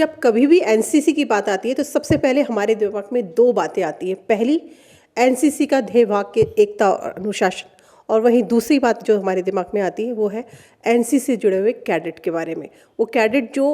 जब कभी भी एनसीसी की बात आती है तो सबसे पहले हमारे दिमाग में दो बातें आती हैं। पहली, एनसीसी का ध्येय वाक्य एकता और अनुशासन, और वहीं दूसरी बात जो हमारे दिमाग में आती है वो है एनसीसी से जुड़े हुए कैडेट के बारे में। वो कैडेट जो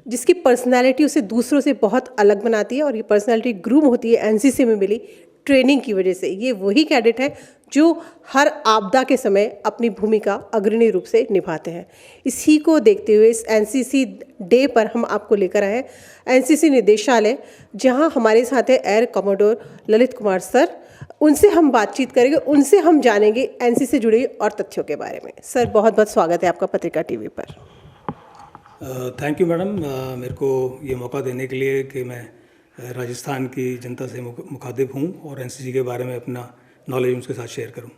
जिसकी पर्सनैलिटी उसे दूसरों से बहुत अलग बनाती है, और ये पर्सनैलिटी ग्रूम होती है एनसीसी में मिली ट्रेनिंग की वजह से। ये वही कैडेट है जो हर आपदा के समय अपनी भूमिका अग्रणी रूप से निभाते हैं। इसी को देखते हुए इस एनसीसी डे पर हम आपको लेकर आए हैं एनसीसी निदेशालय, जहां हमारे साथ है air commodore Lalit Kumar sir. उनसे हम बातचीत करेंगे, उनसे हम जानेंगे एनसीसी से जुड़े और तथ्यों के बारे में। सर, बहुत बहुत स्वागत है आपका पत्रिका टीवी पर। थैंक यू मैडम, मेरे को ये मौका देने के लिए कि मैं राजस्थान की जनता से मुखातिब हूँ और एनसीसी के बारे में अपना नॉलेज उनके साथ शेयर करूँ।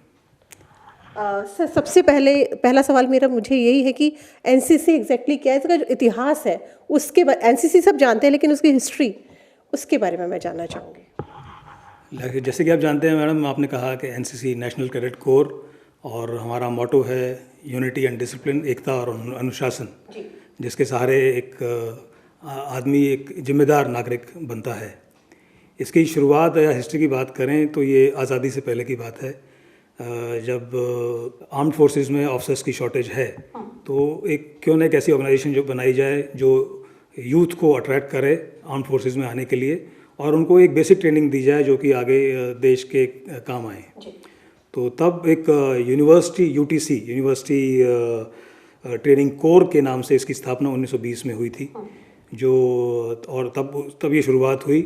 सर, सबसे पहला सवाल मेरा मुझे यही है कि एनसीसी एग्जैक्टली क्या है, इसका जो इतिहास है उसके एनसीसी सब जानते हैं लेकिन उसकी हिस्ट्री, उसके बारे में मैं जानना चाहूँगी। जैसे कि आप जानते हैं मैडम, आपने कहा कि एनसीसी नेशनल कैडेट कोर, और हमारा मोटो है यूनिटी एंड डिसिप्लिन, एकता और अनुशासन, जिसके सहारे एक आदमी एक जिम्मेदार नागरिक बनता है। इसकी शुरुआत या हिस्ट्री की बात करें तो ये आज़ादी से पहले की बात है। जब आर्म्ड फोर्सेस में ऑफिसर्स की शॉर्टेज है तो क्यों ना एक ऐसी ऑर्गेनाइजेशन जो बनाई जाए जो यूथ को अट्रैक्ट करे आर्म्ड फोर्सेस में आने के लिए, और उनको एक बेसिक ट्रेनिंग दी जाए जो कि आगे देश के काम आए। तो तब एक university UTC university training core के नाम से इसकी स्थापना 1920 में हुई थी, और तब ये शुरुआत हुई।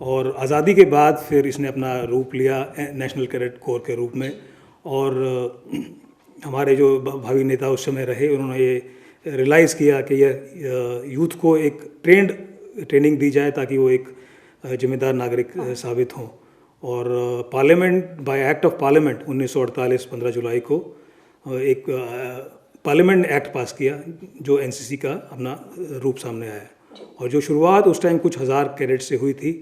और आज़ादी के बाद फिर इसने अपना रूप लिया नेशनल कैडेट कोर के रूप में। और हमारे जो भावी नेता उस समय रहे, उन्होंने ये रियलाइज़ किया कि यह यूथ को एक ट्रेनिंग दी जाए ताकि वो एक जिम्मेदार नागरिक साबित हों। और parliament bye act of parliament 1948 15 जुलाई को एक पार्लियामेंट एक्ट पास किया जो एनसीसी का अपना रूप सामने आया। और जो शुरुआत उस टाइम कुछ हज़ार कैडेट से हुई थी,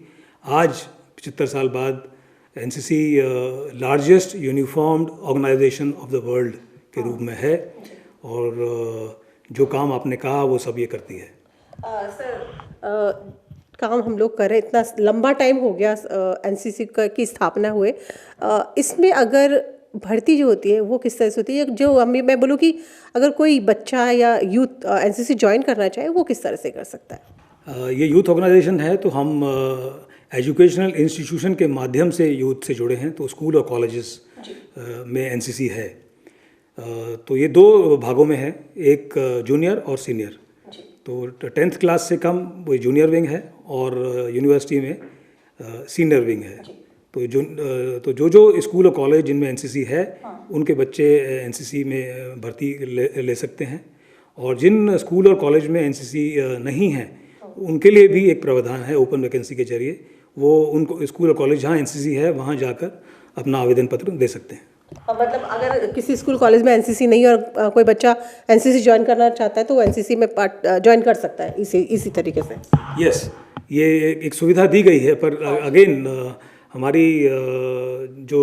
आज 75 साल बाद NCC largest uniformed organisation of the world के रूप में है, और जो काम आपने कहा वो सब ये करती है। सर, काम हम लोग कर रहे हैं, इतना लंबा टाइम हो गया एनसीसी की स्थापना हुए। इसमें अगर भर्ती जो होती है वो किस तरह से होती है, जो मैं बोलूँ कि अगर कोई बच्चा या यूथ एनसीसी ज्वाइन करना चाहे वो किस तरह से कर सकता है? ये यूथ ऑर्गेनाइजेशन है, तो हम एजुकेशनल इंस्टीट्यूशन के माध्यम से यूथ से जुड़े हैं। तो स्कूल और कॉलेजेस में एनसीसी है। तो ये दो भागों में है, एक जूनियर और सीनियर। तो 10th क्लास से कम वो जूनियर विंग है, और यूनिवर्सिटी में सीनियर विंग है। तो जो स्कूल और कॉलेज जिनमें एनसीसी है उनके बच्चे एनसीसी में भर्ती ले सकते हैं, और जिन स्कूल और कॉलेज में एनसीसी नहीं है उनके लिए भी एक प्रावधान है ओपन वैकेंसी के जरिए। वो उनको स्कूल और कॉलेज जहाँ एनसीसी है वहाँ जाकर अपना आवेदन पत्र दे सकते हैं। मतलब अगर किसी स्कूल कॉलेज में एनसीसी नहीं और कोई बच्चा एनसीसी ज्वाइन करना चाहता है तो वो एनसीसी में ज्वाइन कर सकता है इसी तरीके से? यस, ये एक सुविधा दी गई है, पर अगेन हमारी जो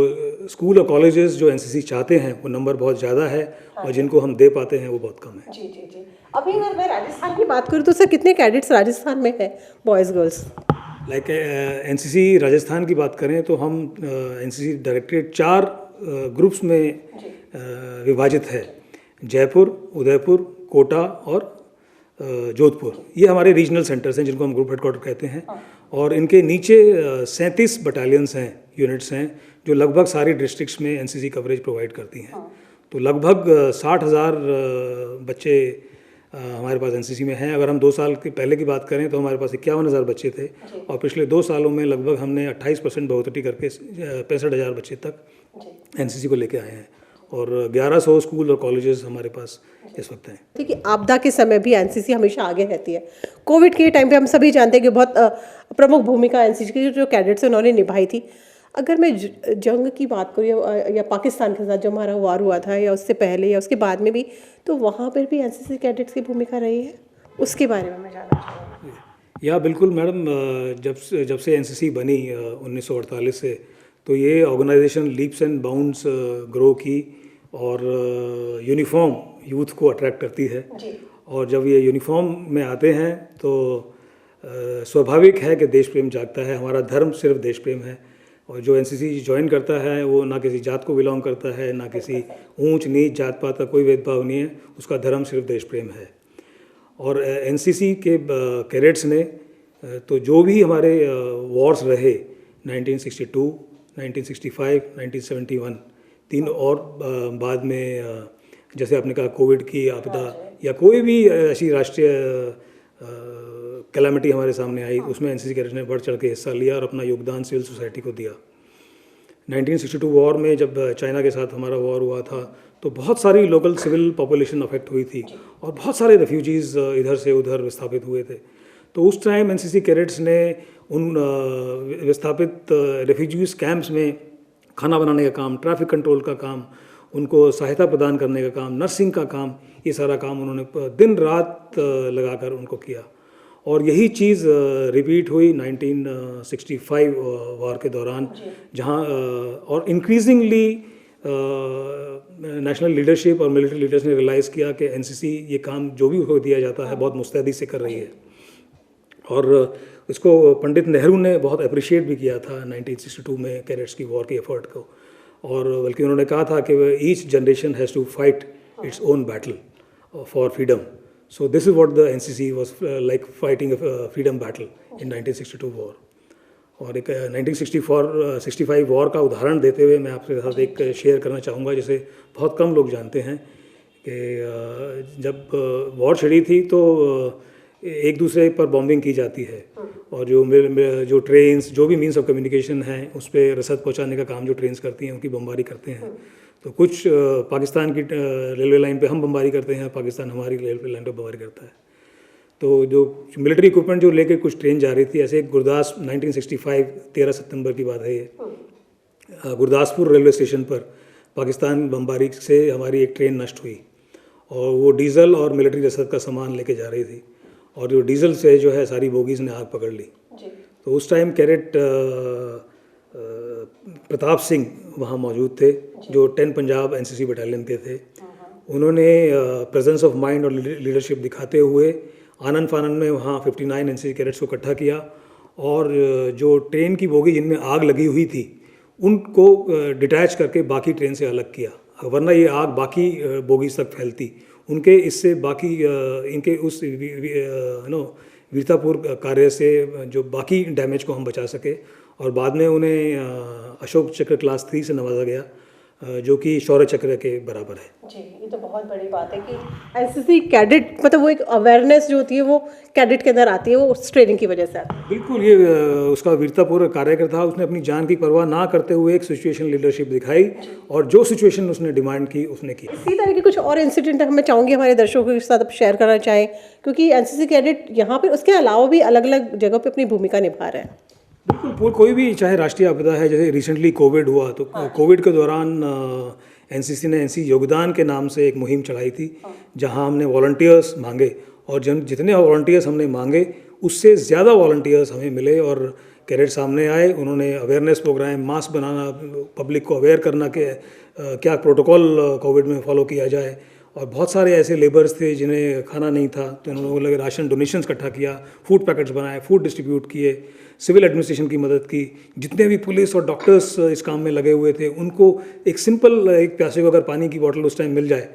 स्कूल और कॉलेजेस जो एनसीसी चाहते हैं वो नंबर बहुत ज़्यादा है, और जिनको हम दे पाते हैं वो बहुत कम है। जी जी जी। अभी अगर मैं राजस्थान की बात करूँ तो सर, कितने कैडेट्स राजस्थान में है, boys girls? Like NCC Rajasthan की बात करें तो हम एनसीसी डायरेक्टरेट 4 ग्रुप्स में विभाजित है। जयपुर, उदयपुर, कोटा और जोधपुर, ये हमारे रीजनल सेंटर्स हैं जिनको हम ग्रुप हेडक्वार्टर कहते हैं। और इनके नीचे 37 बटालियंस हैं, यूनिट्स हैं, जो लगभग सारी डिस्ट्रिक्ट्स में एनसीसी कवरेज प्रोवाइड करती हैं। तो लगभग 60,000 बच्चे हमारे पास एनसीसी में हैं। अगर हम 2 साल के पहले की बात करें तो हमारे पास 51,000 बच्चे थे, और पिछले 2 सालों में लगभग हमने 28% बढ़ोतरी करके 65,000 बच्चे तक एनसीसी को लेके आए हैं, और 1100 स्कूल और कॉलेजेस हमारे पास इस वक्त हैं। ठीक है, आपदा के समय भी एनसीसी हमेशा आगे रहती है। कोविड के टाइम पे हम सभी जानते हैं कि बहुत प्रमुख भूमिका एनसीसी की जो कैडेट्स उन्होंने निभाई थी। अगर मैं जंग की बात करूँ या पाकिस्तान के साथ जो हमारा वार हुआ था, या उससे पहले या उसके बाद में भी, तो वहाँ पर भी एनसीसी कैडेट्स की भूमिका रही है, उसके बारे में मैं जानना चाहूँगी। या बिल्कुल मैडम, जब से एनसीसी बनी 1948 से, तो ये organisation leaps and bounds grow की, और यूनिफॉर्म यूथ को अट्रैक्ट करती है। और जब ये यूनिफॉर्म में आते हैं तो स्वाभाविक है कि देश प्रेम जागता है। हमारा धर्म सिर्फ देश प्रेम है, और जो एनसीसी ज्वाइन करता है वो ना किसी जात को बिलोंग करता है, ना किसी ऊंच नीच जात पात का कोई भेदभाव नहीं है, उसका धर्म सिर्फ देश प्रेम है। और एनसीसी के कैडेट्स ने तो जो भी हमारे वॉर्स रहे 1962, 1965, 1971, तीन और बाद में जैसे आपने कहा कोविड की आपदा या कोई भी ऐसी राष्ट्रीय कैलामिटी हमारे सामने आई, उसमें एनसीसी कैडेट्स ने बढ़ चढ़ के हिस्सा लिया और अपना योगदान सिविल सोसाइटी को दिया। 1962 वॉर में जब चाइना के साथ हमारा वॉर हुआ था तो बहुत सारी लोकल सिविल पॉपुलेशन अफेक्ट हुई थी और बहुत सारे रेफ्यूजीज़ इधर से उधर विस्थापित हुए थे। तो उस टाइम एनसीसी कैडेट्स ने उन विस्थापित रेफ्यूजीज कैंप्स में खाना बनाने का काम, ट्रैफिक कंट्रोल का काम, उनको सहायता प्रदान करने का काम, नर्सिंग का काम, ये सारा काम उन्होंने दिन रात लगाकर उनको किया। और यही चीज़ रिपीट हुई 1965 वार के दौरान, जहाँ और इंक्रीजिंगली नेशनल लीडरशिप और मिलिट्री लीडर्स ने रियलाइज़ किया कि एनसीसी ये काम जो भी उसको दिया जाता है बहुत मुस्तैदी से कर रही है। और इसको पंडित नेहरू ने बहुत अप्रिशिएट भी किया था 1962 में कैडेट्स की वॉर की एफर्ट को, और बल्कि उन्होंने कहा था कि each generation has to fight its own battle for freedom. So this is what the NCC was like, fighting a freedom battle in 1962 war. और एक 1965 वॉर का उदाहरण देते हुए मैं आपके साथ एक शेयर करना चाहूँगा, जिसे बहुत कम लोग जानते हैं कि जब वॉर छिड़ी थी तो एक दूसरे पर बॉम्बिंग की जाती है, और जो ट्रेन्स, जो भी मीन्स ऑफ कम्युनिकेशन हैं, उस पर रसद पहुँचाने का काम जो ट्रेन्स करती हैं उनकी बमबारी करते हैं। तो कुछ पाकिस्तान की रेलवे लाइन पे हम बमबारी करते हैं, पाकिस्तान हमारी रेलवे लाइन पे बमबारी करता है। तो जो मिलिट्री इक्विपमेंट जो लेके कुछ ट्रेन जा रही थी, ऐसे गुरदास 1965 13 सितंबर की बात है ये, गुरदासपुर रेलवे स्टेशन पर पाकिस्तान बमबारी से हमारी एक ट्रेन नष्ट हुई, और वो डीजल और मिलिट्री रसद का सामान लेके जा रही थी, और जो डीजल से जो है सारी बोगीज़ ने आग पकड़ ली। तो उस टाइम कैडेट प्रताप सिंह वहाँ मौजूद थे, जो 10 पंजाब एनसीसी बटालियन के थे। उन्होंने प्रेजेंस ऑफ माइंड और लीडरशिप दिखाते हुए आनंद फानंद में वहाँ 59 एनसीसी कैडेट्स को इकट्ठा किया, और जो ट्रेन की बोगी जिनमें आग लगी हुई थी उनको डिटैच करके बाकी ट्रेन से अलग किया, वरना ये आग बाकी बोगीज तक फैलती। उनके इससे बाकी इनके उस वीरतापूर्ण कार्य से जो बाकी डैमेज को हम बचा सके, और बाद में उन्हें अशोक चक्र क्लास 3 से नवाजा गया, जो कि शौर्य चक्र के बराबर है। जी, ये तो बहुत बड़ी बात है कि एनसीसी कैडेट, मतलब वो एक अवेयरनेस जो होती है वो कैडेट के अंदर आती है, वो उस ट्रेनिंग की वजह से आती है। बिल्कुल, ये उसका वीरतापूर्ण कार्य था। उसने अपनी जान की परवाह ना करते हुए एक सिचुएशन लीडरशिप दिखाई, और जो सिचुएशन उसने डिमांड की उसने की। इसी तरह के कुछ और इंसिडेंट मैं चाहूँगी हमारे दर्शकों के साथ शेयर करना चाहें, क्योंकि एनसीसी कैडेट यहाँ पर उसके अलावा भी अलग अलग जगह पर अपनी भूमिका निभा रहे हैं। बिल्कुल, कोई भी चाहे राष्ट्रीय आपदा है, जैसे रिसेंटली कोविड हुआ, तो कोविड के दौरान एनसीसी ने एनसी योगदान के नाम से एक मुहिम चलाई थी, जहां हमने वॉलंटियर्स मांगे, और जितने वॉलंटियर्स हमने मांगे उससे ज़्यादा वॉलंटियर्स हमें मिले, और कैडेट सामने आए। उन्होंने अवेयरनेस प्रोग्राम, मास्क बनाना, पब्लिक को अवेयर करना कि क्या प्रोटोकॉल कोविड में फॉलो किया जाए, और बहुत सारे ऐसे लेबर्स थे जिन्हें खाना नहीं था, तो उन्होंने लगे राशन डोनेशंस इकट्ठा किया, फूड पैकेट्स बनाए, फूड डिस्ट्रीब्यूट किए, सिविल एडमिनिस्ट्रेशन की मदद की। जितने भी पुलिस और डॉक्टर्स इस काम में लगे हुए थे, उनको एक सिंपल, एक प्यासे को अगर पानी की बोतल उस टाइम मिल जाए,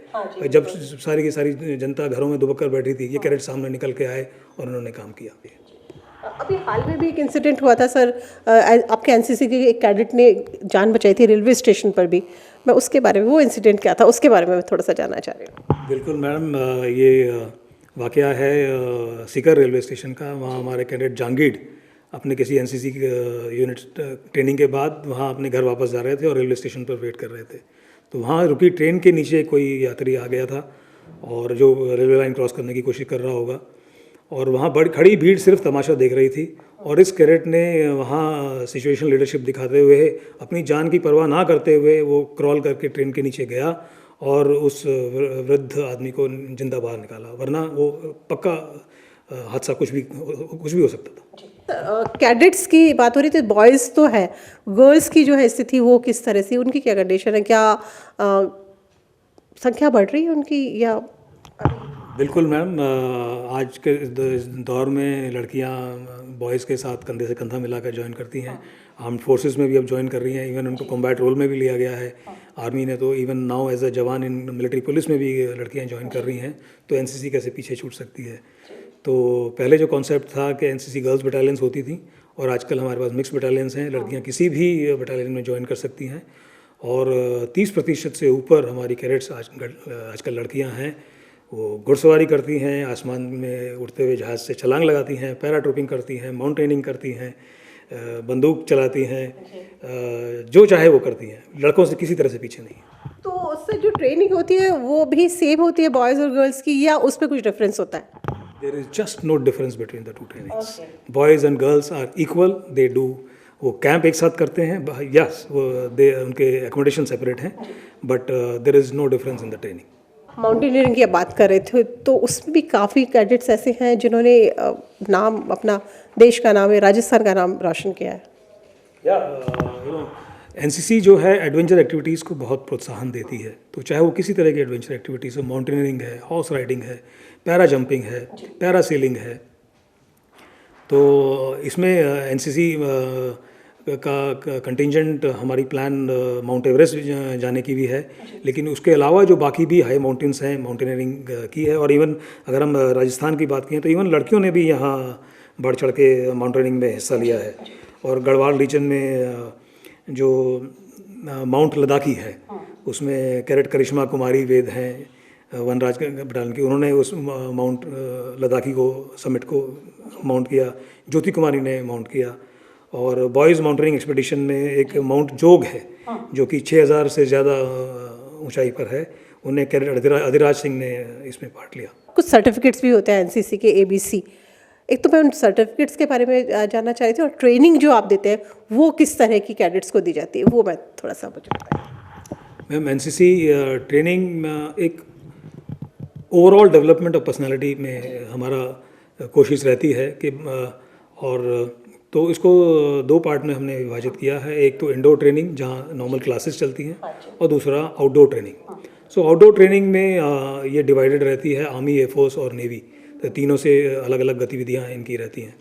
जब सारी की सारी जनता घरों में दुबक कर बैठी थी, ये कैडेट सामने निकल के आए और उन्होंने काम किया। अभी हाल में भी एक इंसिडेंट हुआ था सर, आपके एनसीसी के एक कैडेट ने जान बचाई थी रेलवे स्टेशन पर भी। मैं उसके बारे में, वो इंसिडेंट क्या था उसके बारे में थोड़ा सा जानना चाह रही हूँ। बिल्कुल मैडम, ये वाकया है सीकर रेलवे स्टेशन का। वहाँ हमारे कैडेट जहांगीर अपने किसी एनसीसी यूनिट ट्रेनिंग के बाद वहाँ अपने घर वापस जा रहे थे और रेलवे स्टेशन पर वेट कर रहे थे। तो वहाँ रुकी ट्रेन के नीचे कोई यात्री आ गया था, और जो रेलवे लाइन क्रॉस करने की कोशिश कर रहा होगा, और वहाँ बड़ी खड़ी भीड़ सिर्फ तमाशा देख रही थी, और इस कैडेट ने वहाँ सिचुएशन लीडरशिप दिखाते हुए, अपनी जान की परवाह ना करते हुए, वो क्रॉल करके ट्रेन के नीचे गया और उस वृद्ध आदमी को जिंदा बाहर निकाला, वरना वो पक्का हादसा कुछ भी हो सकता था। कैडेट्स की बात हो रही थी, बॉयज़ तो है, गर्ल्स की जो है स्थिति वो किस तरह से, उनकी क्या कंडीशन है, क्या संख्या बढ़ रही है उनकी, या बिल्कुल मैम, आज के इस दौर में लड़कियां बॉयज़ के साथ कंधे से कंधा मिलाकर ज्वाइन करती हैं। आर्म्ड फोर्सेस में भी अब ज्वाइन कर रही हैं, इवन उनको कॉम्बैट रोल में भी लिया गया है। आर्मी ने तो इवन नाउ एज अ जवान इन मिलिट्री पुलिस में भी लड़कियां ज्वाइन कर रही हैं। तो एनसीसी कैसे पीछे छूट सकती है। तो पहले जो कॉन्सेप्ट था कि एनसीसी गर्ल्स बटालियंस होती थी, और आजकल हमारे पास मिक्स बटालियंस हैं, लड़कियां किसी भी बटालियन में ज्वाइन कर सकती हैं। और 30% से ऊपर हमारी कैडेट्स आजकल लड़कियां हैं। वो घुड़सवारी करती हैं, आसमान में उड़ते हुए जहाज़ से छलांग लगाती हैं, पैराट्रूपिंग करती हैं, माउंटेनिंग करती हैं, बंदूक चलाती हैं, जो चाहे वो करती हैं। लड़कों से किसी तरह से पीछे नहीं। तो उससे जो ट्रेनिंग होती है वो भी सेम होती है बॉयज़ और गर्ल्स की, या उसमें कुछ डिफरेंस होता है? There is just no difference between the two trainings. Boys and girls are equal. They do, वो कैंप एक साथ करते हैं, यस, वो दे उनके एकोमोडेशन सेपरेट हैं, but there is no difference in the training. Mountaineering की आप बात कर रहे थे, तो उसमें भी काफ़ी कैडेट्स ऐसे हैं जिन्होंने नाम, अपना देश का नाम है, राजस्थान का नाम रोशन किया है। एनसीसी जो है एडवेंचर एक्टिविटीज़ को बहुत प्रोत्साहन देती है। तो चाहे वो किसी तरह की एडवेंचर एक्टिविटीज़ हो, माउंटेनियरिंग है, हॉर्स राइडिंग है, पैरा जंपिंग है, पैरासेलिंग है। तो इसमें एनसीसी का कंटिंजेंट हमारी प्लान माउंट एवरेस्ट जाने की भी है, लेकिन उसके अलावा जो बाकी भी हाई माउंटेन्स हैं, माउंटेनियरिंग की है। और इवन अगर हम राजस्थान की बात करें तो इवन लड़कियों ने भी यहाँ बढ़ चढ़ के माउंटेनियरिंग में हिस्सा लिया है। और गढ़वाल रीजन में जो माउंट लद्दाखी है, उसमें कैडेट करिश्मा कुमारी वेद हैं वनराज बटालियन की, उन्होंने उस माउंट लद्दाखी को, समिट को माउंट किया। ज्योति कुमारी ने माउंट किया। और बॉयज़ माउंटेनिंग एक्सपीडिशन में एक माउंट जोग है जो कि 6000 से ज़्यादा ऊंचाई पर है, उन्हें कैडेट अधिराज सिंह ने इसमें पार्ट लिया। कुछ सर्टिफिकेट्स भी होते हैं एनसीसी के, एबीसी। एक तो मैं उन सर्टिफिकेट्स के बारे में जानना चाह रही थी, और ट्रेनिंग जो आप देते हैं वो किस तरह की कैडेट्स को दी जाती है, वो मैं थोड़ा सा मुझे बताएं। मैम, एनसीसी ट्रेनिंग एक ओवरऑल डेवलपमेंट ऑफ पर्सनालिटी में हमारा कोशिश रहती है कि और तो इसको 2 पार्ट में हमने विभाजित किया है। एक तो इंडोर ट्रेनिंग जहाँ नॉर्मल क्लासेस चलती हैं, और दूसरा आउटडोर ट्रेनिंग। सो आउटडोर ट्रेनिंग में ये डिवाइडेड रहती है, आर्मी, एयरफोर्स और नेवी, तो तीनों से अलग अलग गतिविधियाँ इनकी रहती हैं।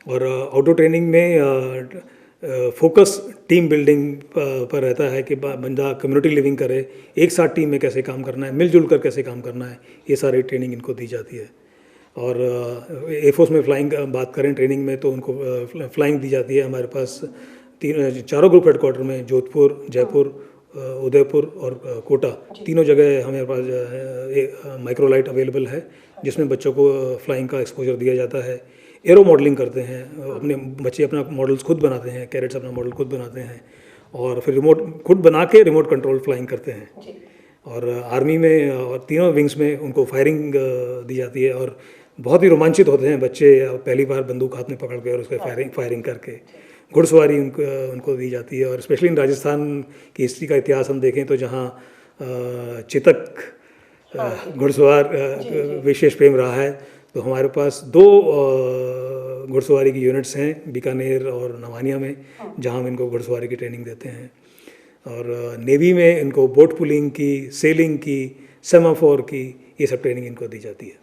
और आउटडोर ट्रेनिंग में फोकस टीम बिल्डिंग पर रहता है कि बंदा कम्युनिटी लिविंग करे, एक साथ टीम में कैसे काम करना है, मिलजुल कर कैसे काम करना है, ये सारी ट्रेनिंग इनको दी जाती है। और एयरफोर्स में फ्लाइंग बात करें ट्रेनिंग में, तो उनको फ्लाइंग दी जाती है। हमारे पास 4 ग्रुप हेडक्वार्टर में जोधपुर, जयपुर, उदयपुर और कोटा, तीनों जगह हमारे पास माइक्रो लाइट अवेलेबल है, जिसमें बच्चों को फ्लाइंग का एक्सपोजर दिया जाता है। एरो मॉडलिंग करते हैं, अपने बच्चे अपना मॉडल्स खुद बनाते हैं, कैडेट्स अपना मॉडल खुद बनाते हैं, और फिर रिमोट खुद बना के रिमोट कंट्रोल फ्लाइंग करते हैं। और आर्मी में और तीनों विंग्स में उनको फायरिंग दी जाती है, और बहुत ही रोमांचित होते हैं बच्चे पहली बार बंदूक हाथ में पकड़ के और उसके फायरिंग करके। घुड़सवारी उनको दी जाती है। और स्पेशली इन राजस्थान की हिस्ट्री का इतिहास हम देखें तो जहाँ चेतक घुड़सवार विशेष प्रेम रहा है, तो हमारे पास 2 घुड़सवारी की यूनिट्स हैं, बीकानेर और नवानिया में, जहाँ हम इनको घुड़सवारी की ट्रेनिंग देते हैं। और नेवी में इनको बोट पुलिंग की, सेलिंग की, सेमाफोर की, ये सब ट्रेनिंग इनको दी जाती है।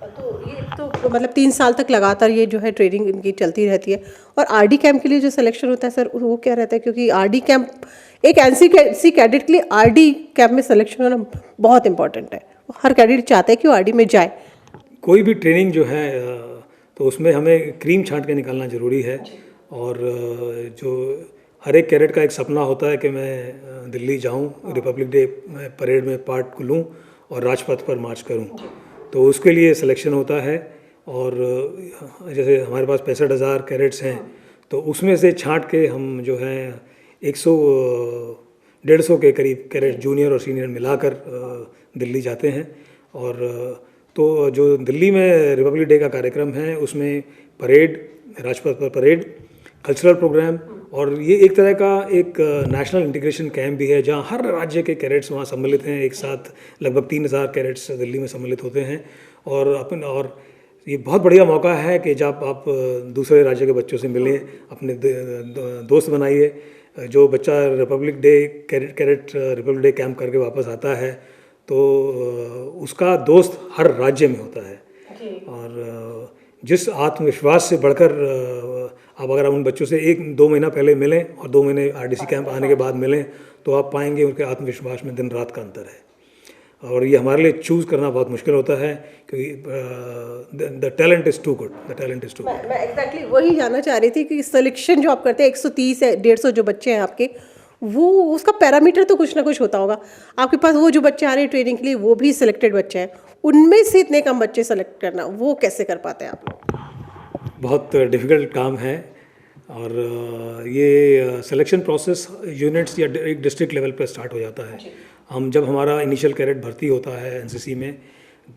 तो ये तो मतलब 3 साल तक लगातार ये जो है ट्रेनिंग इनकी चलती रहती है। और आरडी कैंप के लिए जो सिलेक्शन होता है सर, वो क्या रहता है? क्योंकि आरडी कैंप, एक एनसीसी कैडेट के लिए आरडी कैंप में सिलेक्शन होना बहुत इंपॉर्टेंट है। हर कैडेट चाहता है कि वो आरडी में जाए। कोई भी ट्रेनिंग जो है तो उसमें हमें क्रीम छांट के निकालना ज़रूरी है। और जो हर एक कैडेट का एक सपना होता है कि मैं दिल्ली जाऊं, रिपब्लिक डे परेड में पार्ट लूं और राजपथ पर मार्च करूं। तो उसके लिए सिलेक्शन होता है। और जैसे हमारे पास 65,000 कैडेट्स हैं, तो उसमें से छांट के हम जो हैं 100-150 के करीब कैडेट जूनियर और सीनियर मिलाकर दिल्ली जाते हैं। और तो जो दिल्ली में रिपब्लिक डे का कार्यक्रम है, उसमें परेड, राजपथ पर परेड, कल्चरल प्रोग्राम, और ये एक तरह का एक नेशनल इंटीग्रेशन कैंप भी है, जहाँ हर राज्य के कैडेट्स वहाँ सम्मिलित हैं। एक साथ लगभग 3000 कैडेट्स दिल्ली में सम्मिलित होते हैं। और ये बहुत बढ़िया मौका है कि जब आप दूसरे राज्य के बच्चों से मिलें, अपने दोस्त बनाइए। जो बच्चा Republic day cadet Republic day camp करके वापस आता है, तो उसका दोस्त हर राज्य में होता है। और जिस आत्मविश्वास से बढ़कर आप अगर उन बच्चों से 1-2 महीना पहले मिलें और 2 महीने आरडीसी कैंप आने के बाद मिलें तो आप पाएंगे उनके आत्मविश्वास में दिन रात का अंतर है। और ये हमारे लिए चूज़ करना बहुत मुश्किल होता है क्योंकि the talent is too good, the talent is too good. मैं एग्जैक्टली वही जानना चाह रही थी कि सिलेक्शन जो आप करते हैं 130 है 150 जो बच्चे हैं आपके, वो उसका पैरामीटर तो कुछ ना कुछ होता होगा। आपके पास वो जो बच्चे आ रहे हैं ट्रेनिंग के लिए वो भी सिलेक्टेड बच्चे हैं, उनमें से इतने कम बच्चे सेलेक्ट करना वो कैसे कर पाते हैं आप लोग? बहुत डिफ़िकल्ट काम है। और ये सिलेक्शन प्रोसेस यूनिट्स या एक डिस्ट्रिक्ट लेवल पर स्टार्ट हो जाता है। जब हमारा इनिशियल कैडेट भर्ती होता है एनसीसी में,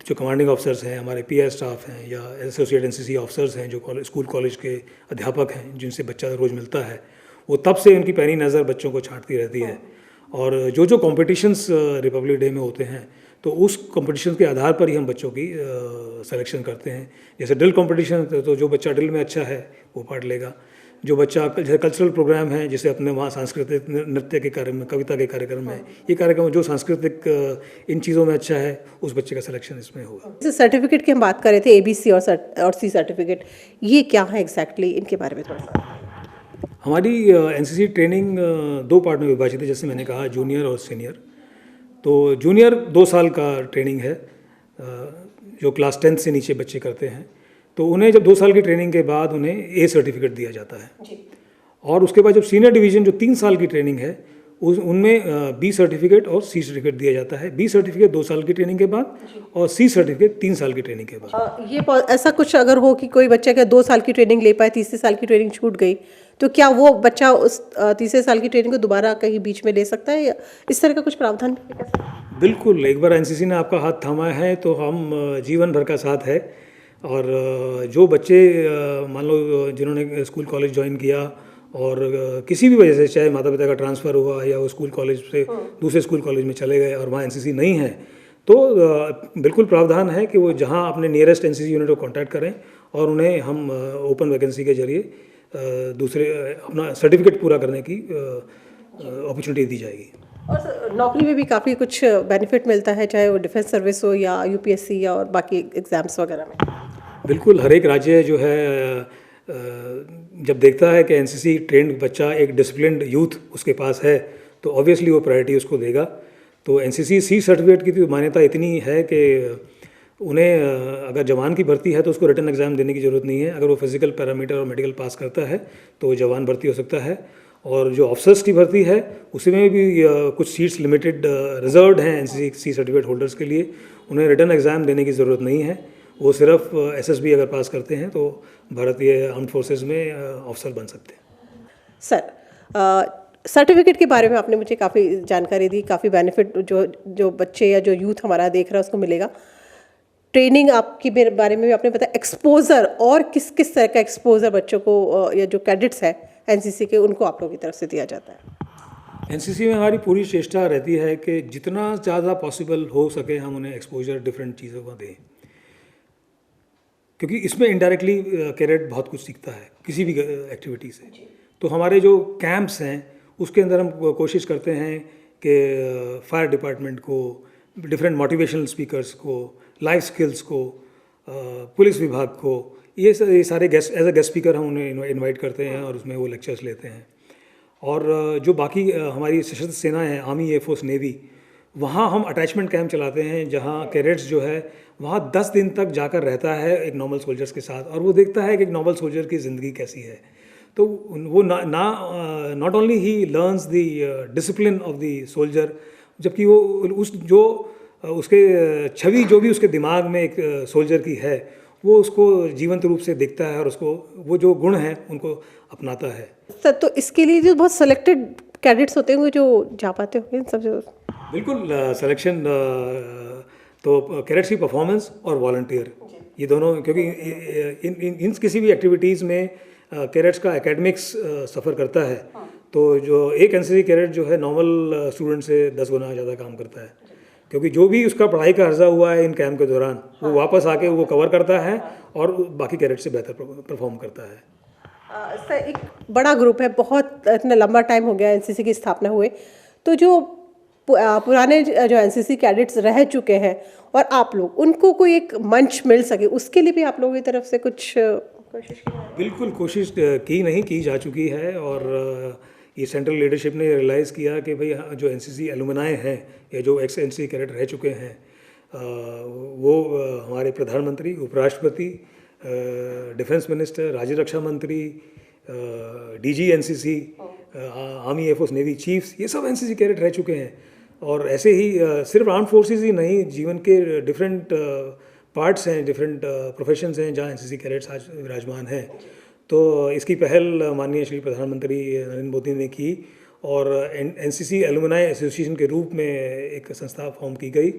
जो कमांडिंग ऑफिसर्स हैं, हमारे पीआई स्टाफ हैं या एसोसिएट एनसीसी ऑफिसर्स हैं जो स्कूल कॉलेज के अध्यापक हैं जिनसे बच्चा रोज़ मिलता है, वो तब से उनकी पैनी नज़र बच्चों को छांटती रहती है। और जो कॉम्पिटिशन्स रिपब्लिक डे में होते हैं तो उस कंपटीशन के आधार पर ही हम बच्चों की सिलेक्शन करते हैं। जैसे ड्रिल कंपटीशन तो जो बच्चा ड्रिल में अच्छा है वो पार्ट लेगा। जो बच्चा जैसे कल्चरल प्रोग्राम है, जैसे अपने वहाँ सांस्कृतिक नृत्य के कार्यक्रम में, कविता के कार्यक्रम में, ये कार्यक्रम जो सांस्कृतिक इन चीज़ों में अच्छा है उस बच्चे का सिलेक्शन इसमें होगा। जैसे सर्टिफिकेट की हम बात कर रहे थे एबीसी और सी सर्टिफिकेट, ये क्या है एग्जैक्टली, इनके बारे में थोड़ा सा। हमारी एनसीसी ट्रेनिंग 2 पार्ट में विभाजित है, जैसे मैंने कहा जूनियर और सीनियर। तो जूनियर 2 साल का ट्रेनिंग है जो क्लास 10 से नीचे बच्चे करते हैं। तो उन्हें जब 2 साल की ट्रेनिंग के बाद उन्हें ए सर्टिफिकेट दिया जाता है। और उसके बाद जब सीनियर डिवीज़न जो 3 साल की ट्रेनिंग है उनमें बी सर्टिफिकेट और सी सर्टिफिकेट दिया जाता है। बी सर्टिफिकेट 2 साल की ट्रेनिंग के बाद और सी सर्टिफिकेट 3 साल की ट्रेनिंग के बाद। ये ऐसा कुछ अगर हो कि कोई बच्चा क्या 2 साल की ट्रेनिंग ले पाए, तीसरे साल की ट्रेनिंग छूट गई, तो क्या वो बच्चा उस तीसरे साल की ट्रेनिंग को दोबारा कहीं बीच में ले सकता है, या इस तरह का कुछ प्रावधान भी है? बिल्कुल, एक बार एनसीसी ने आपका हाथ थामा है तो हम जीवन भर का साथ है। और जो बच्चे मान लो जिन्होंने स्कूल कॉलेज ज्वाइन किया और किसी भी वजह से, चाहे माता पिता का ट्रांसफ़र हुआ या वो स्कूल कॉलेज से दूसरे स्कूल कॉलेज में चले गए और वहाँ एनसीसी नहीं है, तो बिल्कुल प्रावधान है कि वो जहाँ अपने नियरेस्ट एनसीसी यूनिट को कांटेक्ट करें और उन्हें हम ओपन वैकेंसी के जरिए दूसरे अपना सर्टिफिकेट पूरा करने की अपॉर्चुनिटी दी जाएगी। और नौकरी में भी काफ़ी कुछ बेनिफिट मिलता है, चाहे वो डिफेंस सर्विस हो या यूपीएससी या और बाकी एग्जाम्स वगैरह में। बिल्कुल, हर एक राज्य जो है जब देखता है कि एनसीसी ट्रेंड बच्चा एक डिसिप्लिन्ड यूथ उसके पास है तो ऑब्वियसली वो प्रायोरिटी उसको देगा। तो एनसीसी सी सर्टिफिकेट की तो मान्यता इतनी है कि उन्हें अगर जवान की भर्ती है तो उसको रिटन एग्ज़ाम देने की ज़रूरत नहीं है। अगर वो फिजिकल पैरामीटर और मेडिकल पास करता है तो जवान भर्ती हो सकता है। और जो ऑफिसर्स की भर्ती है उसमें भी कुछ सीट्स लिमिटेड रिजर्व्ड हैं एनसीसी सी सर्टिफिकेट होल्डर्स के लिए। उन्हें रिटन एग्ज़ाम देने की ज़रूरत नहीं है, वो सिर्फ एसएसबी अगर पास करते हैं तो भारतीय आर्म्ड फोर्सेस में ऑफिसर बन सकते हैं। सर, सर्टिफिकेट के बारे में आपने मुझे काफ़ी जानकारी दी, काफ़ी बेनिफिट जो बच्चे या जो यूथ हमारा देख रहा है उसको मिलेगा। ट्रेनिंग आपके बारे में भी आपने बताया, एक्सपोजर और किस किस तरह का एक्सपोजर बच्चों को या जो कैडेट्स हैं एनसीसी के उनको आप लोगों की तरफ से दिया जाता है? एनसीसी में हमारी पूरी चेष्टा रहती है कि जितना ज़्यादा पॉसिबल हो सके हम उन्हें एक्सपोजर डिफरेंट चीज़ों का दें, क्योंकि इसमें इनडायरेक्टली कैडेट बहुत कुछ सीखता है किसी भी एक्टिविटी से। तो हमारे जो कैंप्स हैं उसके अंदर हम कोशिश करते हैं कि फायर डिपार्टमेंट को, डिफरेंट मोटिवेशनल स्पीकर्स को, लाइफ स्किल्स को, पुलिस विभाग को, ये सारे guest as a guest speaker हम उन्हें इनवाइट करते हैं और उसमें वो लेक्चर्स लेते हैं। और जो बाकी हमारी सशस्त्र सेनाएं हैं, आर्मी, एयरफोर्स, नेवी, वहाँ हम अटैचमेंट कैंप चलाते हैं जहाँ कैडेट्स जो है वहाँ 10 दिन तक जाकर रहता है एक नॉर्मल सोल्जर्स के साथ और वो देखता है कि एक नॉर्मल सोल्जर की ज़िंदगी कैसी है। तो वो not only he learns the discipline of the soldier, जबकि वो उसके छवि जो भी उसके दिमाग में एक सोल्जर की है वो उसको जीवंत रूप से देखता है और उसको वो जो गुण हैं उनको अपनाता है। सर, तो इसके लिए जो बहुत सेलेक्टेड कैडेट्स होते होंगे जो जा पाते होंगे इन सब जो? बिल्कुल, सिलेक्शन तो कैडेट्स की परफॉर्मेंस और वॉलंटियर, ये दोनों, क्योंकि इन किसी भी एक्टिविटीज़ में कैडेट्स का एकेडमिक्स सफ़र करता है। तो जो एक एनसीसी कैडेट जो है नॉर्मल स्टूडेंट से 10 गुना ज़्यादा काम करता है, क्योंकि जो भी उसका पढ़ाई का अर्जा हुआ है इन कैंप के दौरान वो वापस आके वो कवर करता है और बाकी कैडेट से बेहतर परफॉर्म करता है। सर, एक बड़ा ग्रुप है, बहुत इतना लंबा टाइम हो गया एनसीसी की स्थापना हुए, तो जो पुराने जो एनसीसी कैडेट्स रह चुके हैं और आप लोग, उनको कोई एक मंच मिल सके, उसके लिए भी आप लोगों की तरफ से कुछ कोशिश की है? बिल्कुल कोशिश की नहीं की जा चुकी है। और ये सेंट्रल लीडरशिप ने रियलाइज़ किया कि भाई जो एनसीसी एलुमनाई हैं या जो एक्स एनसीसी कैडेट रह चुके हैं, वो हमारे प्रधानमंत्री, उपराष्ट्रपति, डिफेंस मिनिस्टर, राज्य रक्षा मंत्री, DG NCC, army air force navy chiefs, ये सब एनसीसी कैडेट रह चुके हैं। और ऐसे ही सिर्फ आर्म फोर्सेस ही नहीं, जीवन के डिफरेंट पार्ट्स हैं, डिफरेंट प्रोफेशंस हैं जहाँ एनसीसी कैडेट्स आज विराजमान हैं। तो इसकी पहल माननीय श्री प्रधानमंत्री नरेंद्र मोदी ने की और एनसीसी एलुमनाई एसोसिएशन के रूप में एक संस्था फॉर्म की गई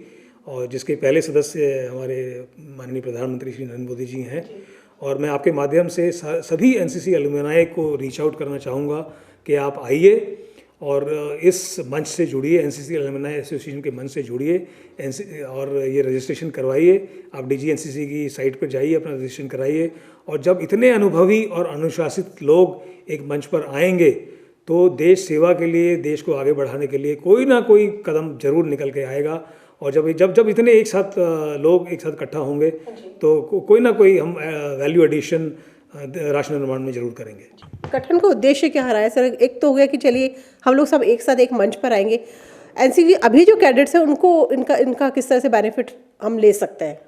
और जिसके पहले सदस्य हमारे माननीय प्रधानमंत्री श्री नरेंद्र मोदी जी हैं। और मैं आपके माध्यम से सभी एनसीसी एलुमनाई को रीच आउट करना चाहूँगा कि आप आइए और इस मंच से जुड़िए, एनसीसी एलुमनाई एसोसिएशन के मंच से जुड़िए और ये रजिस्ट्रेशन करवाइए। आप डीजी एनसीसी की साइट पर जाइए, अपना रजिस्ट्रेशन कराइए। और जब इतने अनुभवी और अनुशासित लोग एक मंच पर आएंगे तो देश सेवा के लिए, देश को आगे बढ़ाने के लिए कोई ना कोई कदम जरूर निकल के आएगा। और जब इतने एक साथ लोग एक साथ इकट्ठा होंगे तो कोई ना कोई हम वैल्यू एडिशन राष्ट्र निर्माण में जरूर करेंगे। गठन का उद्देश्य क्या रहा है सर? एक तो हो गया कि चलिए हम लोग सब एक साथ एक मंच पर आएंगे। एनसीसी अभी जो कैडेट्स हैं उनको इनका किस तरह से बेनिफिट हम ले सकते हैं?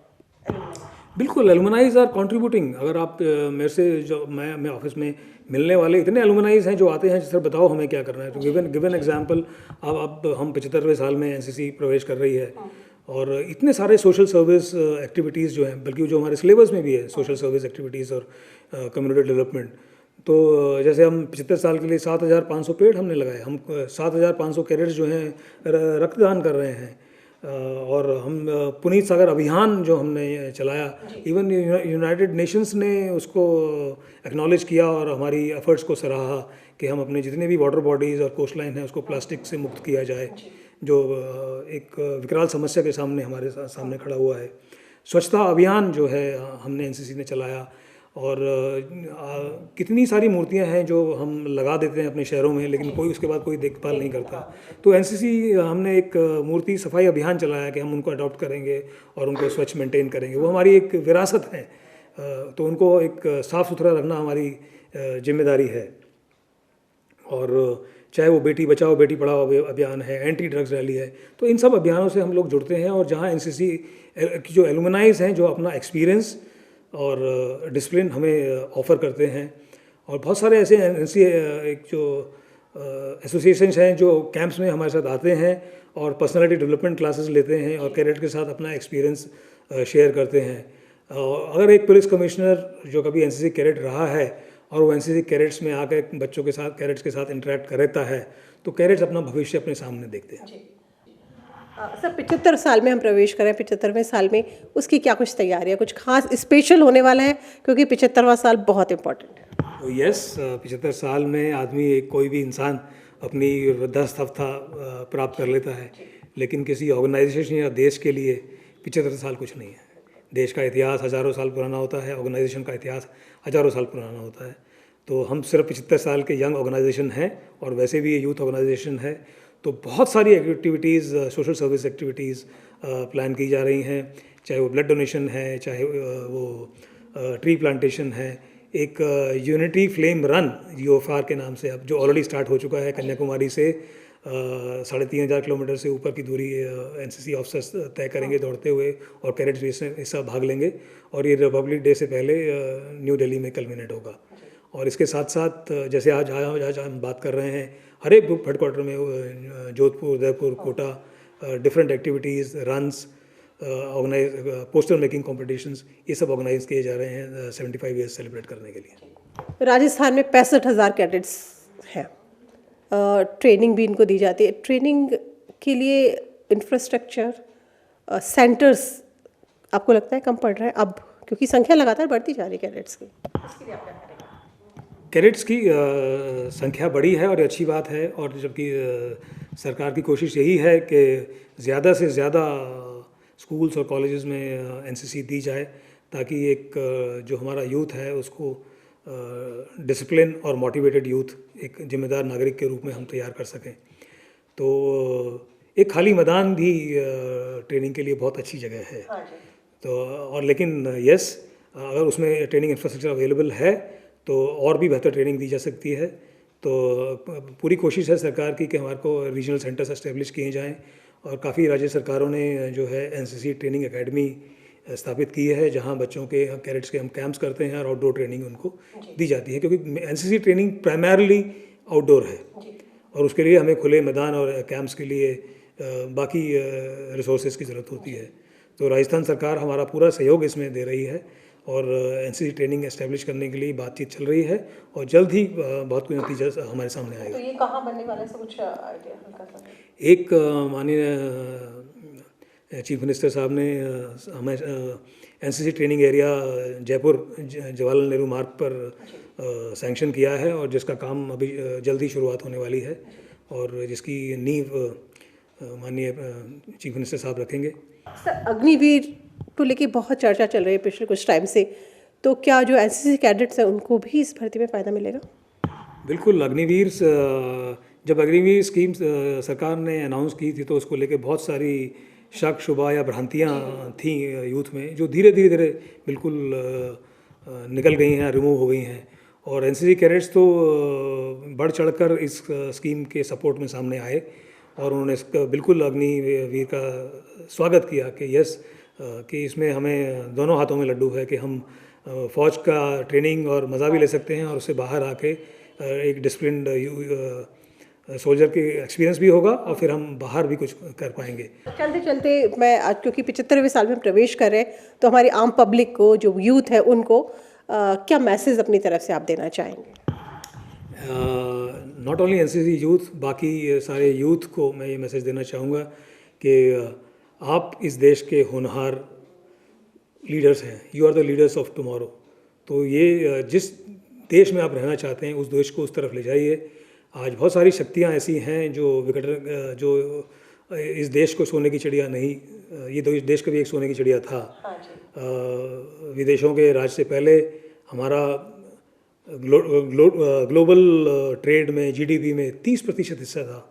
बिल्कुल, एलुमनाइज आर कंट्रीब्यूटिंग। अगर आप मेरे से जो मैं ऑफिस में मिलने वाले इतने एलुमनाइज हैं जो आते हैं, सर बताओ हमें क्या करना है, तो गिवन एग्जांपल, अब हम 75वें साल में एनसीसी प्रवेश कर रही है और इतने सारे सोशल सर्विस एक्टिविटीज़ जो हैं, बल्कि जो हमारे सिलेबस में भी है सोशल सर्विस एक्टिविटीज़ और कम्युनिटी डेवलपमेंट। तो जैसे हम 75 साल के लिए 7,500 पेड़ हमने लगाए। हम 7,500 कैडेट्स जो हैं रक्तदान कर रहे हैं। और हम पुनीत सागर अभियान जो हमने चलाया, इवन यूनाइटेड नेशंस ने उसको एक्नॉलेज किया और हमारी एफर्ट्स को सराहा कि हम अपने जितने भी वाटर बॉडीज़ और कोस्ट लाइन है उसको प्लास्टिक से मुक्त किया जाए, जो एक विकराल समस्या के सामने हमारे सामने खड़ा हुआ है। स्वच्छता अभियान जो है हमने एनसीसी ने चलाया। और कितनी सारी मूर्तियां हैं जो हम लगा देते हैं अपने शहरों में, लेकिन कोई उसके बाद कोई देखभाल नहीं करता। तो एनसीसी हमने एक मूर्ति सफाई अभियान चलाया कि हम उनको अडॉप्ट करेंगे और उनको स्वच्छ मेंटेन करेंगे। वो हमारी एक विरासत है, तो उनको एक साफ़ सुथरा रखना हमारी जिम्मेदारी है। और चाहे वो बेटी बचाओ बेटी पढ़ाओ अभियान है, एंटी ड्रग्स रैली है, तो इन सब अभियानों से हम लोग जुड़ते हैं। और जहाँ एनसीसी की जो एलुमनाइज हैं जो अपना एक्सपीरियंस और डिसिप्लिन हमें ऑफ़र करते हैं, और बहुत सारे ऐसे एनसीसी एक जो एसोसिएशंस हैं जो कैंप्स में हमारे साथ आते हैं और पर्सनालिटी डेवलपमेंट क्लासेस लेते हैं और कैडेट के साथ अपना एक्सपीरियंस शेयर करते हैं। अगर एक पुलिस कमिश्नर जो कभी एनसीसी कैडेट रहा है और वो एनसीसी कैडेट्स में आकर बच्चों के साथ, कैडेट्स के साथ इंटरेक्ट करता है, तो कैडेट्स अपना भविष्य अपने सामने देखते हैं। सर 75 साल में हम प्रवेश करें, 75वें साल में उसकी क्या कुछ तैयारियां, कुछ खास स्पेशल होने वाला है? क्योंकि 75वां साल बहुत इम्पोर्टेंट है। तो यस, 75 साल में आदमी, कोई भी इंसान अपनी वृद्धावस्था प्राप्त कर लेता है, लेकिन किसी ऑर्गेनाइजेशन या देश के लिए 75 साल कुछ नहीं है। देश का इतिहास हज़ारों साल पुराना होता है, ऑर्गेनाइजेशन का इतिहास हज़ारों साल पुराना होता है। तो हम सिर्फ 75 साल के यंग ऑर्गेनाइजेशन हैं और वैसे भी ये यूथ ऑर्गेनाइजेशन है। तो बहुत सारी activities, social service activities plan की जा रही हैं, चाहे वो ब्लड डोनेशन है, चाहे वो ट्री प्लांटेशन है। एक यूनिटी फ्लेम रन यूएफआर के नाम से अब जो ऑलरेडी स्टार्ट हो चुका है, कन्याकुमारी से 3,500 किलोमीटर से ऊपर की दूरी एनसीसी ऑफिसर्स तय करेंगे दौड़ते हुए, और कैडेट्स भी इसमें हिस्सा भाग लेंगे। और ये रिपब्लिक डे से पहले न्यू दिल्ली में कल्मिनेट होगा। और इसके साथ साथ जैसे आज हम बात कर रहे हैं, हर एक ग्रुप हेडक्वार्टर में Jodhpur, Udaipur, Kota different activities, runs, organise poster making competitions, ये सब ऑर्गेनाइज किए जा रहे हैं 75 ईयर्स सेलिब्रेट करने के लिए। राजस्थान में 65,000 कैडेट्स हैं, ट्रेनिंग भी इनको दी जाती है। ट्रेनिंग के लिए इंफ्रास्ट्रक्चर, सेंटर्स आपको लगता है कम पड़ रहा है अब, क्योंकि संख्या लगातार बढ़ती जा रही है कैडेट्स की? कैडेट्स की संख्या बड़ी है और ये अच्छी बात है। और जबकि सरकार की कोशिश यही है कि ज़्यादा से ज़्यादा स्कूल्स और कॉलेजेस में एनसीसी दी जाए, ताकि एक जो हमारा यूथ है उसको डिसिप्लिन और मोटिवेटेड यूथ, एक जिम्मेदार नागरिक के रूप में हम तैयार कर सकें। तो एक खाली मैदान भी ट्रेनिंग के लिए बहुत अच्छी जगह है। तो और लेकिन यस, अगर उसमें ट्रेनिंग इंफ्रास्ट्रक्चर अवेलेबल है तो और भी बेहतर ट्रेनिंग दी जा सकती है। तो पूरी कोशिश है सरकार की कि हमारे को रीजनल सेंटर्स एस्टेब्लिश किए जाएं, और काफ़ी राज्य सरकारों ने जो है एनसीसी ट्रेनिंग एकेडमी स्थापित की है, जहां बच्चों के कैडेट्स के हम कैंप्स करते हैं और आउटडोर ट्रेनिंग उनको दी जाती है, क्योंकि एनसीसी ट्रेनिंग प्राइमरली आउटडोर है और उसके लिए हमें खुले मैदान और कैंप्स के लिए बाकी रिसोर्सेज की ज़रूरत होती है। तो राजस्थान सरकार हमारा पूरा सहयोग इसमें दे रही है और एनसीसी ट्रेनिंग एस्टेब्लिश करने के लिए बातचीत चल रही है और जल्द ही बहुत कुछ नतीजा हमारे सामने आएगा। तो ये कहाँ बनने वाला है, कुछ आइडिया हल्का सा? एक माननीय चीफ मिनिस्टर साहब ने हमें NCC training area Jaipur Jawaharlal Nehru मार्ग पर सैंक्शन किया है और जिसका काम अभी जल्दी शुरुआत होने वाली है और जिसकी नींव माननीय चीफ मिनिस्टर साहब रखेंगे। सर, अग्निवीर को लेके बहुत चर्चा चल रही है पिछले कुछ टाइम से, तो क्या जो एनसीसी कैडेट्स हैं उनको भी इस भर्ती में फ़ायदा मिलेगा? बिल्कुल। अग्निवीर, जब अग्निवीर स्कीम सरकार ने अनाउंस की थी तो उसको लेके बहुत सारी शक शुबा या भ्रांतियाँ थी यूथ में, जो धीरे धीरे बिल्कुल निकल गई हैं, रिमूव हो गई हैं। और एनसीसी कैडेट्स तो बढ़ चढ़कर इस स्कीम के सपोर्ट में सामने आए और उन्होंने इसका बिल्कुल अग्निवीर का स्वागत किया कि यस, कि इसमें हमें दोनों हाथों में लड्डू है कि हम फ़ौज का ट्रेनिंग और मज़ा भी ले सकते हैं और उससे बाहर आके एक डिसिप्लिन्ड सोल्जर की एक्सपीरियंस भी होगा और फिर हम बाहर भी कुछ कर पाएंगे। चलते चलते मैं आज, क्योंकि 75वें साल में प्रवेश कर रहे हैं, तो हमारी आम पब्लिक को, जो यूथ है, उनको क्या मैसेज अपनी तरफ से आप देना चाहेंगे? नॉट ओनली एनसीसी यूथ, बाकी सारे यूथ को मैं ये मैसेज देना चाहूँगा कि आप इस देश के होनहार लीडर्स हैं। You are the leaders of tomorrow. तो ये जिस देश में आप रहना चाहते हैं उस देश को उस तरफ ले जाइए। आज बहुत सारी शक्तियाँ ऐसी हैं जो जो इस देश को सोने की चिड़िया नहीं, ये देश का भी एक सोने की चिड़िया था। विदेशों के राज से पहले हमारा ग्लोबल ट्रेड में, जीडीपी में 30% हिस्सा था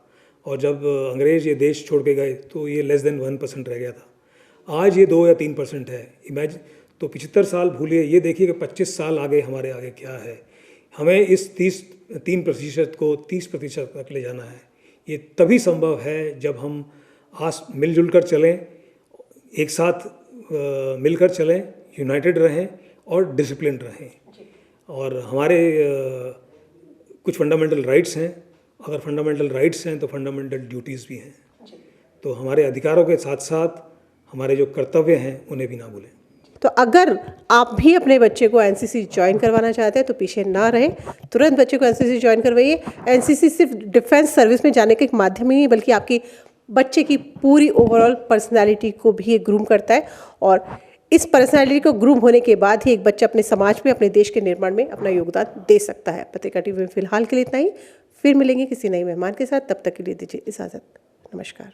और जब अंग्रेज़ ये देश छोड़ के गए तो ये लेस देन 1% रह गया था। आज ये 2 या 3% है। इमेजिन, तो 75 साल भूलिए, ये देखिए कि 25 साल आगे हमारे आगे क्या है। हमें इस 3% को 30% तक ले जाना है। ये तभी संभव है जब हम मिलजुल कर चलें, एक साथ मिलकर चलें, यूनाइटेड रहें और डिसिप्लिन्ड रहें। और हमारे कुछ फंडामेंटल राइट्स हैं। अगर फंडामेंटल राइट्स हैं तो फंडामेंटल ड्यूटीज़ भी हैं। तो हमारे अधिकारों के साथ साथ हमारे जो कर्तव्य हैं उन्हें भी ना भूलें। तो अगर आप भी अपने बच्चे को एनसीसी ज्वाइन करवाना चाहते हैं तो पीछे ना रहें, तुरंत बच्चे को एनसीसी ज्वाइन करवाइए। एनसीसी सिर्फ डिफेंस सर्विस में जाने का एक माध्यम ही नहीं, बल्कि आपकी बच्चे की पूरी ओवरऑल पर्सनालिटी को भी एक ग्रूम करता है और इस पर्सनालिटी को ग्रूम होने के बाद ही एक बच्चा अपने समाज में, अपने देश के निर्माण में अपना योगदान दे सकता है। पत्रिका टीवी में फिलहाल के लिए इतना ही। फिर मिलेंगे किसी नए मेहमान के साथ, तब तक के लिए दीजिए इजाज़त। नमस्कार।